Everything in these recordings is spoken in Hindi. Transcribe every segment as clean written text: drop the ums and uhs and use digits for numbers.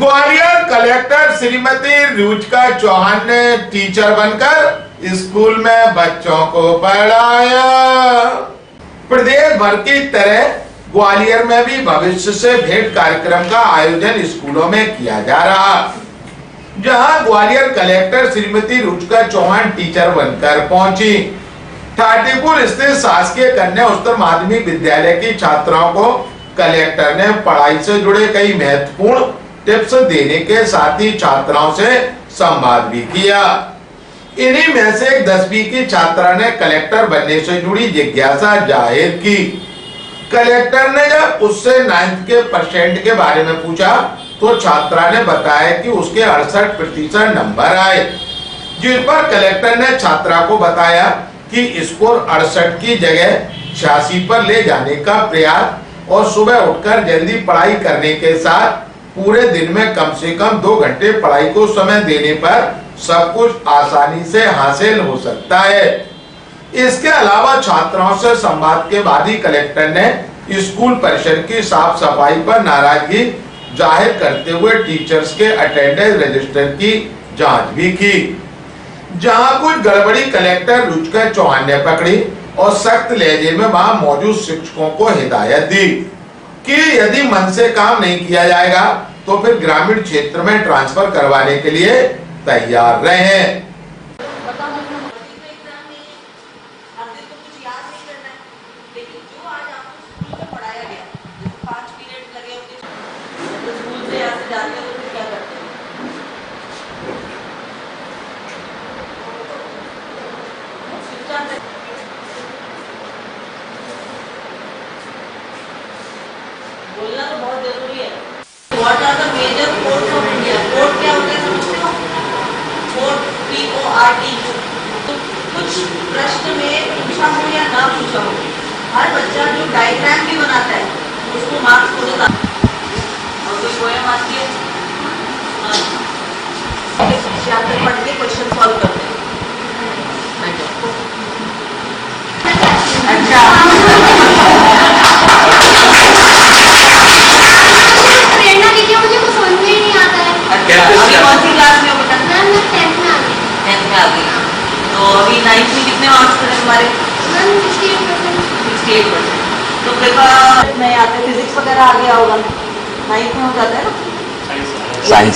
ग्वालियर कलेक्टर श्रीमती रुचिका चौहान ने टीचर बनकर स्कूल में बच्चों को पढ़ाया। प्रदेश भर की तरह ग्वालियर में भी भविष्य से भेंट कार्यक्रम का आयोजन स्कूलों में किया जा रहा, जहां ग्वालियर कलेक्टर श्रीमती रुचिका चौहान टीचर बनकर पहुंची। ठाटीपुर स्थित शासकीय कन्या उच्चतर माध्यमिक विद्यालय की छात्राओं को कलेक्टर ने पढ़ाई से जुड़े कई महत्वपूर्ण टिप्स देने के साथ ही छात्राओं से संवाद भी किया। इन्हीं में से एक 10वीं की छात्रा ने कलेक्टर बनने से जुड़ी जिज्ञासा जाहिर की। कलेक्टर ने जब उससे 9th के परसेंट के बारे में पूछा तो छात्रा ने बताया कि उसके 68% नंबर आए, जिस पर कलेक्टर ने छात्रा को बताया कि स्कोर 68 की जगह 86 पर ले जाने का प्रयास और सुबह उठकर जल्दी पढ़ाई करने के साथ पूरे दिन में कम से कम 2 घंटे पढ़ाई को समय देने पर सब कुछ आसानी से हासिल हो सकता है। इसके अलावा छात्राओं से संवाद के बाद ही कलेक्टर ने स्कूल परिसर की साफ सफाई पर नाराजगी जाहिर करते हुए टीचर्स के अटेंडेंस रजिस्टर की जांच भी की, जहां कुछ गड़बड़ी कलेक्टर रुचिका चौहान ने पकड़ी और सख्त लहजे में वहां मौजूद शिक्षकों को हिदायत दी कि यदि मन से काम नहीं किया जाएगा तो फिर ग्रामीण क्षेत्र में ट्रांसफर करवाने के लिए तैयार रहें। बोलना तो बहुत जरूरी है। What are the major courts of India? Court क्या होते हैं समझते हो? Court CORT। तो कुछ प्रश्न में पूछा हो या ना पूछा हो, हर बच्चा जो डायग्राम भी बनाता है उसको मार्क्स हो जाता है। और कोई पोएम आती है, चैप्टर पढ़ के क्वेश्चन सॉल्व करते हैं। अच्छा अभी कौन सी क्लास में हो बेटा? मैम मैं 10th में आ गई। 10th में आ गई। तो अभी 9th में कितने मार्क्स थे तुम्हारे? मैम 68%। तो पेपर में आते फिजिक्स वगैरह आ गया होगा, 9th में हो जाता है ना? साइंस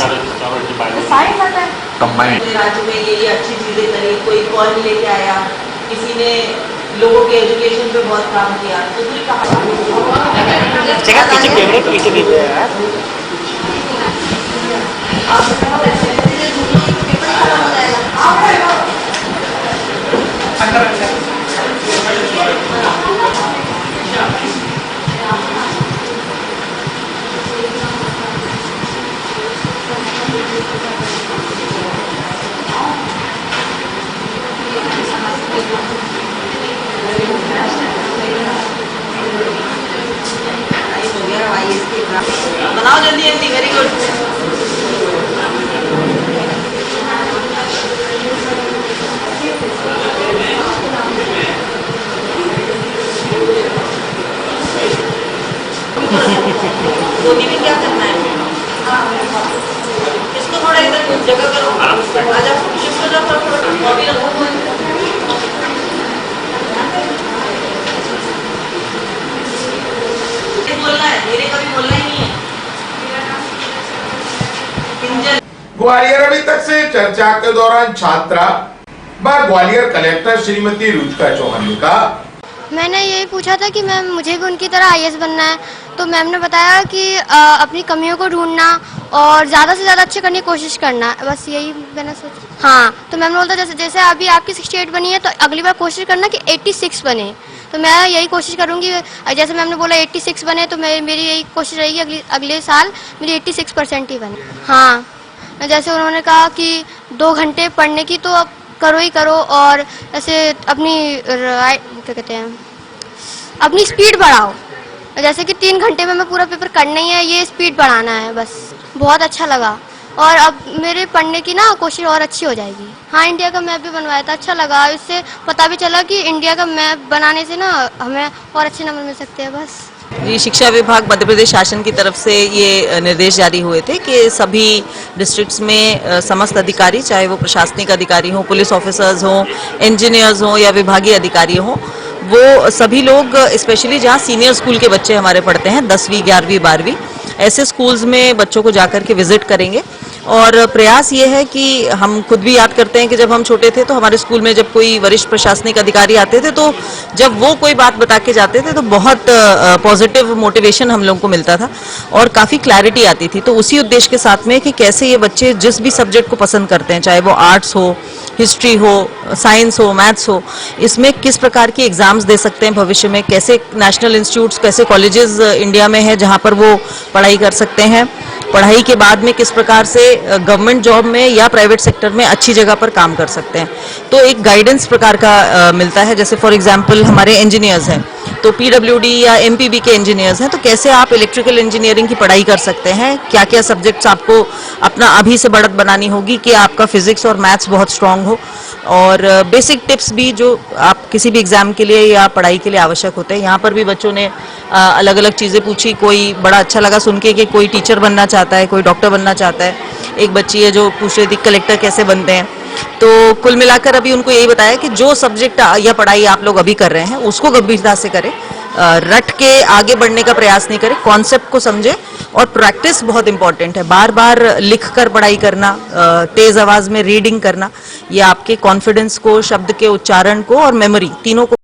साइंस आता है कंबाइंड। राज्य में ये अच्छी चीजें करी, कोई कॉल लेके आया, किसी ने लोगों के एजुकेशन पे बहुत काम किया, तो पूरी बनाओ जल्दी जल्दी। Very good. धोनी में क्या करना है? इसको थोड़ा इधर जगह करो, आजा शिफ्ट हो जाओ, थोड़ा बॉडी रखो। बोलना है, मेरे कभी बोलना ही नहीं है। ग्वालियर अभी तक से चर्चा के दौरान छात्रा व ग्वालियर कलेक्टर श्रीमती रुचिका चौहान ने कहा, मैंने यही पूछा था कि मैम मुझे भी उनकी तरह IAS बनना है, तो मैम ने बताया कि अपनी कमियों को ढूंढना और ज़्यादा से ज़्यादा अच्छे करने की कोशिश करना, बस यही मैंने सोचा। हाँ, तो मैम ने बोलता जैसे अभी आपकी 68 बनी है तो अगली बार कोशिश करना कि 86 बने, तो मैं यही कोशिश करूँगी। जैसे मैम ने बोला 86 बने तो मेरी यही कोशिश रहेगी अगले साल मेरी 86% ही बने। हाँ, जैसे उन्होंने कहा कि 2 घंटे पढ़ने की तो अब करो ही करो, और ऐसे अपनी क्या कहते हैं अपनी स्पीड बढ़ाओ, जैसे कि 3 घंटे में मैं पूरा पेपर करना ही है, ये स्पीड बढ़ाना है बस। बहुत अच्छा लगा और अब मेरे पढ़ने की ना कोशिश और अच्छी हो जाएगी। हाँ, इंडिया का मैप भी बनवाया था, अच्छा लगा, इससे पता भी चला कि इंडिया का मैप बनाने से ना हमें और अच्छे नंबर मिल सकते हैं बस। जी, शिक्षा विभाग मध्य प्रदेश शासन की तरफ से ये निर्देश जारी हुए थे कि सभी डिस्ट्रिक्ट्स में समस्त अधिकारी, चाहे वो प्रशासनिक अधिकारी हों, पुलिस ऑफिसर्स हों, इंजीनियर्स हों या विभागीय अधिकारी हों, वो सभी लोग, स्पेशली जहाँ सीनियर स्कूल के बच्चे हमारे पढ़ते हैं 10वीं, 11वीं, 12वीं, ऐसे स्कूल्स में बच्चों को जाकर के विजिट करेंगे। और प्रयास ये है कि हम खुद भी याद करते हैं कि जब हम छोटे थे तो हमारे स्कूल में जब कोई वरिष्ठ प्रशासनिक अधिकारी आते थे तो जब वो कोई बात बता के जाते थे तो बहुत पॉजिटिव मोटिवेशन हम लोगों को मिलता था और काफ़ी क्लैरिटी आती थी। तो उसी उद्देश्य के साथ में कि कैसे ये बच्चे जिस भी सब्जेक्ट को पसंद करते हैं, चाहे वो आर्ट्स हो, हिस्ट्री हो, साइंस हो, मैथ्स हो, इसमें किस प्रकार की एग्जाम्स दे सकते हैं भविष्य में, कैसे नेशनल इंस्टीट्यूट्स, कैसे कॉलेजेस इंडिया में है जहाँ पर वो पढ़ाई कर सकते हैं, पढ़ाई के बाद में किस प्रकार से गवर्नमेंट जॉब में या प्राइवेट सेक्टर में अच्छी जगह पर काम कर सकते हैं। तो एक गाइडेंस प्रकार का मिलता है। जैसे फॉर एग्जांपल हमारे इंजीनियर्स हैं तो पीडब्ल्यूडी या एमपीबी के इंजीनियर्स हैं, तो कैसे आप इलेक्ट्रिकल इंजीनियरिंग की पढ़ाई कर सकते हैं, क्या क्या सब्जेक्ट्स आपको अपना अभी से बढ़त बनानी होगी कि आपका फिजिक्स और मैथ्स बहुत स्ट्रांग हो, और बेसिक टिप्स भी जो आप किसी भी एग्जाम के लिए या पढ़ाई के लिए आवश्यक होते हैं। यहाँ पर भी बच्चों ने अलग अलग चीज़ें पूछी। कोई बड़ा अच्छा लगा सुन के कि कोई टीचर बनना चाहता है, कोई डॉक्टर बनना चाहता है। एक बच्ची है जो पूछ रही थी कलेक्टर कैसे बनते हैं। तो कुल मिलाकर अभी उनको यही बताया कि जो सब्जेक्ट या पढ़ाई आप लोग अभी कर रहे हैं उसको गंभीरता से करें, रट के आगे बढ़ने का प्रयास नहीं करें, कॉन्सेप्ट को समझें, और प्रैक्टिस बहुत इंपॉर्टेंट है। बार बार लिख कर पढ़ाई करना, तेज आवाज में रीडिंग करना, ये आपके कॉन्फिडेंस को, शब्द के उच्चारण को और मेमोरी तीनों को